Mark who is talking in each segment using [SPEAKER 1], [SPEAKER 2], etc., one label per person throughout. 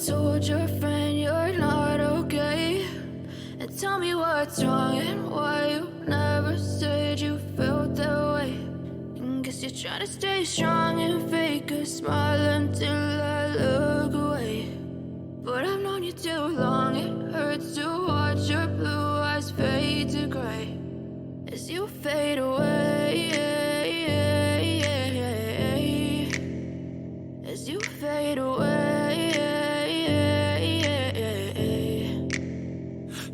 [SPEAKER 1] told your friend you're not okay? And tell me what's wrong and why you never said you felt that way. And guess you're trying to stay strong and fake a smile until I look away. But I've known you too long, it hurts to watch your blue eyes fade to gray as you fade away, as you fade away.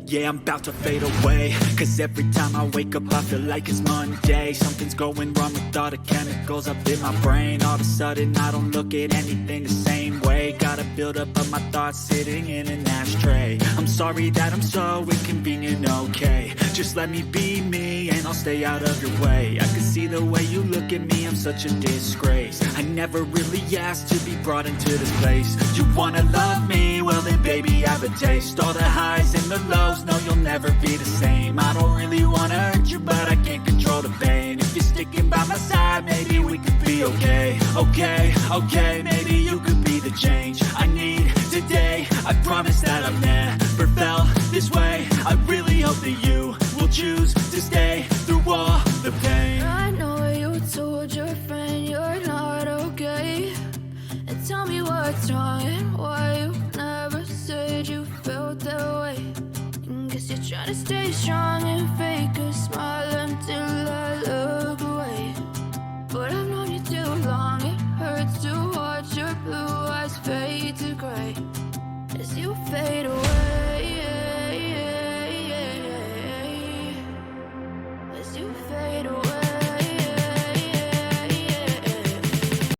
[SPEAKER 2] Yeah, I'm about to fade away, cause every time I wake up I feel like it's Monday. Something's going wrong with all the chemicals up in my brain. All of a sudden I don't look at anything the same way. Got a buildup of my thoughts sitting in an ashtray. I'm sorry that I'm so inconvenient, okay? Just let me be me and I'll stay out of your way. I can see the way you look at me, I'm such a disgrace. I never really asked to be brought into this place. You wanna love me? Well then baby, have a taste. All the highs and the lows, no, you'll never be the same. I don't really wanna hurt you, but I can't control the pain. If you're sticking by my side, maybe we could be okay. Okay, maybe you could be the change I need today. I promise that I've never felt this way. I really hope that you will choose to stay through all the pain.
[SPEAKER 1] I know you told your friend you're not okay. And tell me what's wrong and why you never said you felt that way. Guess you're trying to stay strong and fake a smile until I look away. But I've known you too long, it hurts to watch your blue eyes fade to gray